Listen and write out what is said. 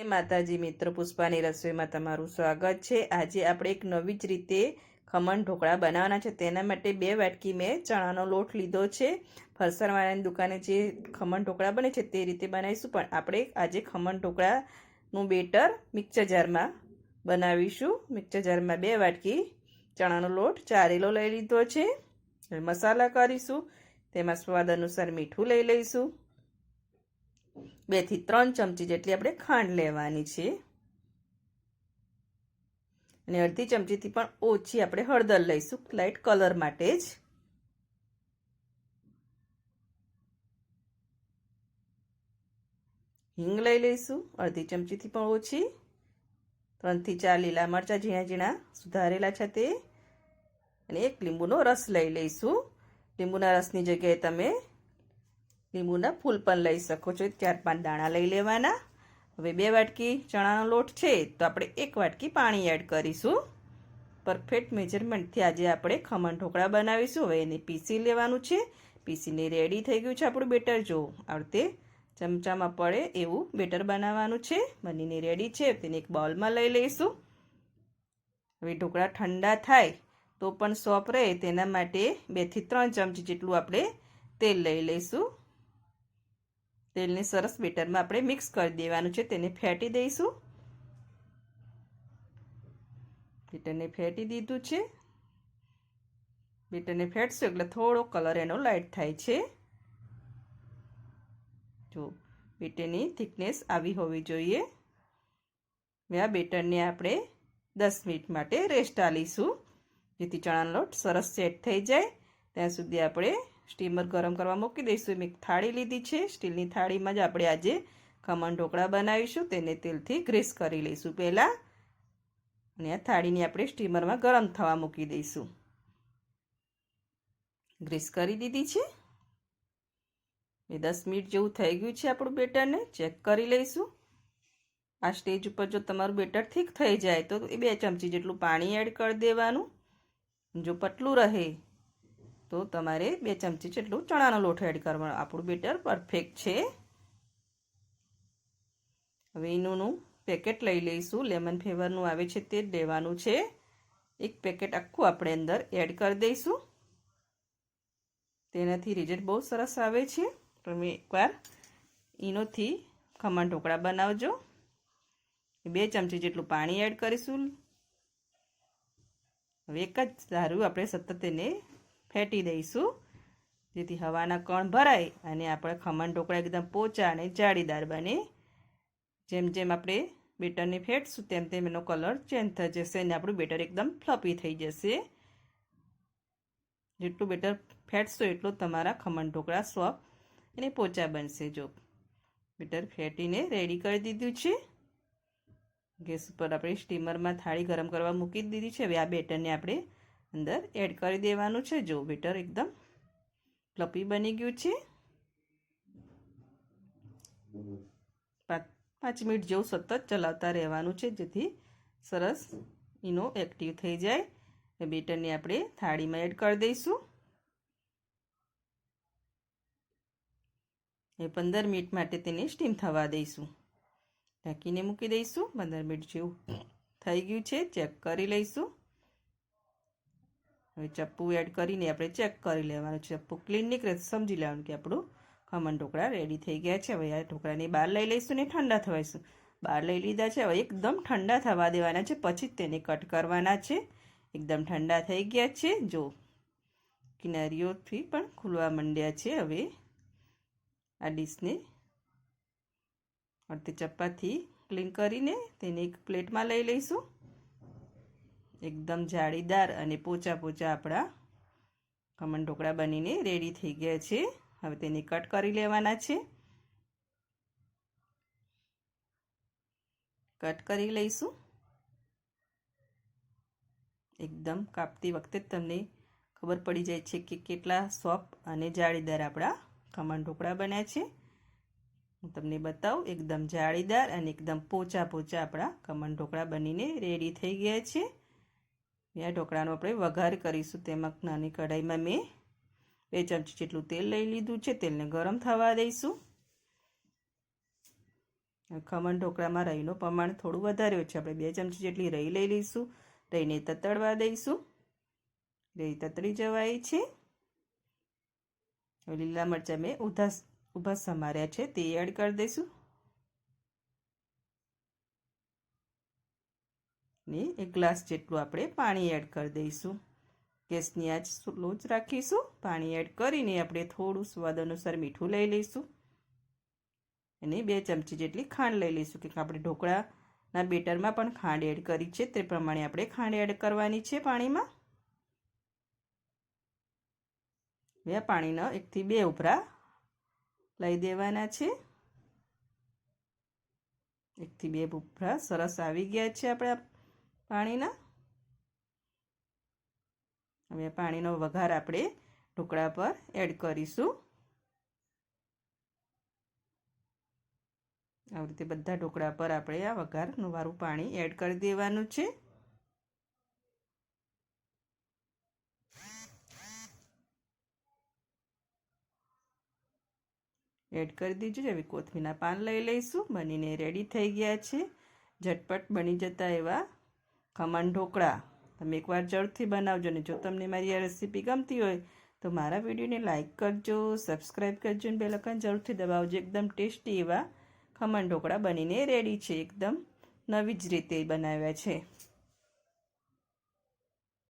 માતાજી મિત્રો, પુષ્પાની રસોઈમાં તમારું સ્વાગત છે। આજે આપણે એક નવી જ રીતે ખમણ ઢોકળા બનાવવાના છે। તેના માટે 2 વાટકી મેં ચણાનો લોટ લીધો છે। ફરસાણવાળાની દુકાને જે ખમણ ઢોકળા બને છે તે રીતે બનાવીશું, પણ આપણે આજે ખમણ ઢોકળાનું બેટર મિક્સર જારમાં બનાવીશું। મિક્સર જારમાં 2 વાટકી ચણાનો લોટ ચારેલો લઈ લીધો છે। મસાલા કરીશું, તેમાં સ્વાદ અનુસાર મીઠું લઈ લઈશું। 2 થી 3 ચમચી જેટલી આપણે ખાંડ લેવાની છે અને અડધી ચમચીથી પણ ઓછી આપણે હળદર લઈશું, લાઈટ કલર માટે જ। હિંગ લઈ લઈશું, અડધી ચમચીથી પણ ઓછી। 3 થી 4 લીલા મરચાં ઝીણા ઝીણા સુધારેલા છે તે, અને 1 લીંબુનો રસ લઈ લઈશું। લીંબુના રસની જગ્યાએ તમે લીંબુના ફૂલ પણ લઈ શકો છો। 4-5 દાણા લઈ લેવાના। હવે 2 વાટકી ચણાનો લોટ છે તો આપણે 1 વાટકી પાણી એડ કરીશું। પરફેક્ટ મેજરમેન્ટથી આજે આપણે ખમણ ઢોકળા બનાવીશું। હવે એને પીસી લેવાનું છે। પીસીને રેડી થઈ ગયું છે આપણું બેટર। જો આ રીતે ચમચામાં પડે એવું બેટર બનાવવાનું છે। બનીને રેડી છે, તેને એક બાઉલમાં લઈ લઈશું। હવે ઢોકળા ઠંડા થાય તો પણ સોફ્ટ રહે તેના માટે 2 થી 3 ચમચી જેટલું આપણે તેલ લઈ લઈશું। તેલને સરસ બેટરમાં આપણે મિક્સ કરી દેવાનું છે, તેને ફેટી દઈશું। બેટરને ફેટી દીધું છે। બેટરને ફેટશું એટલે થોડો કલર એનો લાઇટ થાય છે। જો બેટરની થિકનેસ આવી હોવી જોઈએ। આ બેટરને આપણે 10 મિનિટ માટે રેસ્ટ આલીશું, જેથી ચણાનો લોટ સરસ સેટ થઈ જાય। ત્યાં સુધી આપણે સ્ટીમર ગરમ કરવા મૂકી દઈશું। મેં એક થાળી લીધી છે, સ્ટીલની થાળીમાં જ આપણે આજે ખમણ ઢોકળા બનાવીશું। તેને તેલથી ગ્રીસ કરી લઈશું પહેલાં, અને આ થાળીને આપણે સ્ટીમરમાં ગરમ થવા મૂકી દઈશું। ગ્રીસ કરી દીધી છે। એ 10 મિનિટ જેવું થઈ ગયું છે આપણું બેટરને ચેક કરી લઈશું। આ સ્ટેજ ઉપર જો તમારું બેટર થીક થઈ જાય તો 2 ચમચી જેટલું પાણી એડ કરી દેવાનું। જો પતલું રહે તો તમારે 2 ચમચી જેટલું ચણાનો લોટ એડ કરવાનો। આપણું બેટર પરફેક્ટ છે। હવે ઈનોનું પેકેટ લઈ લઈશું, લેમન ફ્લેવરનું આવે છે તે જ લેવાનું છે। 1 પેકેટ આખું આપણે અંદર એડ કરી દઈશું। તેનાથી રિઝલ્ટ બહુ સરસ આવે છે। તમે એકવાર ઈનોથી ખમણ ઢોકળા બનાવજો। 2 ચમચી જેટલું પાણી એડ કરીશું। હવે એક જ ધારું આપણે સતત તેને ફેટી દઈશું, જેથી હવાના કણ ભરાય અને આપણા ખમણ ઢોકળા એકદમ પોચા અને જાળીદાર બને। જેમ જેમ આપણે બેટરને ફેટશું તેમ તેમ એનો કલર ચેન્જ થઈ જશે અને આપણું બેટર એકદમ ફ્લફી થઈ જશે। જેટલું બેટર ફેટશો એટલું તમારા ખમણ ઢોકળા સોફ્ટ અને પોચા બનશે। જો બેટર ફેટીને રેડી કરી દીધું છે। ગેસ ઉપર આપણે સ્ટીમરમાં થાળી ગરમ કરવા મૂકી દીધી છે। હવે આ બેટરને આપણે અંદર એડ કરી દેવાનું છે। જો બેટર એકદમ ફ્લફી બની ગયું છે। 5 મિનિટ જેવું સતત ચલાવતા રહેવાનું છે, જેથી સરસ ઈનો એક્ટિવ થઈ જાય। બેટરને આપણે થાળીમાં એડ કરી દઈશું। એ 15 મિનિટ માટે તેને સ્ટીમ થવા દઈશું। ઢાંકીને મૂકી દઈશું। 15 મિનિટ જેવું થઈ ગયું છે, ચેક કરી લઈશું। હવે ચપ્પુ એડ કરીને આપણે ચેક કરી લેવાનું છે। ચપ્પુ ક્લીન નીકળે સમજી લેવાનું કે આપણું ખમણ ઢોકળા રેડી થઈ ગયા છે। હવે આ ઢોકળાને બહાર લઈ લઈશું ને ઠંડા થવાઈશું। બહાર લઈ લીધા છે, હવે એકદમ ઠંડા થવા દેવાના છે, પછી તેને કટ કરવાના છે। એકદમ ઠંડા થઈ ગયા છે। જો કિનારીઓથી પણ ખુલવા માંડ્યા છે। હવે આ ડીશને અડધી ચપ્પાથી ક્લીન કરીને તેને એક પ્લેટમાં લઈ લઈશું। એકદમ જાળીદાર અને પોચા પોચા આપણા ખમણ ઢોકળા બનીને રેડી થઈ ગયા છે। હવે તેને કટ કરી લેવાના છે। કટ કરી લઈશું। એકદમ કાપતી વખતે તમને ખબર પડી જાય છે કે કેટલા સોફ્ટ અને જાળીદાર આપણા ખમણ ઢોકળા બન્યા છે। હું તમને બતાવું, એકદમ જાળીદાર અને એકદમ પોચા પોચા આપણા ખમણ ઢોકળા બનીને રેડી થઈ ગયા છે। આ ઢોકળાનો આપણે વઘાર કરીશું। તેમાં નાની કઢાઈમાં મેં 2 ચમચી જેટલું તેલ લઈ લીધું છે। તેલને ગરમ થવા દઈશું। ખમણ ઢોકળામાં રઈનું પ્રમાણ થોડું વધારે છે. આપણે 2 ચમચી જેટલી રઈ લઈ લઈશું. રઈને તતડવા દઈશું. રઈ તતડી જવાય છે. લીલા મરચાં મેં ઊભા સમાર્યા છે તે એડ કરી દઈશું. ને 1 ગ્લાસ જેટલું આપણે પાણી એડ કરી દઈશું. ગેસની આંચ સ્લો જ રાખીશું. પાણી એડ કરીને આપણે થોડું સ્વાદ અનુસાર મીઠું લઈ લઈશું. અને 2 ચમચી જેટલી ખાંડ લઈ લઈશું કે આપણે ઢોકળાના બેટરમાં પણ ખાંડ એડ કરી છે તે પ્રમાણે આપણે ખાંડ એડ કરવાની છે પાણીમાં. હવે પાણીના 1 થી 2 ઉભરા લઈ દેવાના છે. 1 થી 2 ઉભરા સરસ આવી ગયા છે આપણા પાણીના. હવે પાણીનો વઘાર આપણે ઢોકળા પર એડ કરીશું. આવી રીતે બધા ઢોકળા પર આપણે આ વઘારનું વાળું પાણી એડ કરી દેવાનું છે. એડ કરી દીધું. હવે કોથમીરના પાન લઈ લઈશું. બનીને રેડી થઈ ગયા છે. ઝટપટ બની જતા એવા ખમણ ઢોકળા. તમે એકવાર જરૂરથી બનાવજો. અને જો તમને મારી આ રેસીપી ગમતી હોય તો મારા વિડીયોને લાઇક કરજો, સબસ્ક્રાઈબ કરજો અને બેલ આઇકન જરૂરથી દબાવજો. એકદમ ટેસ્ટી એવા ખમણ ઢોકળા બનીને રેડી છે. એકદમ નવી જ રીતે બનાવ્યા છે.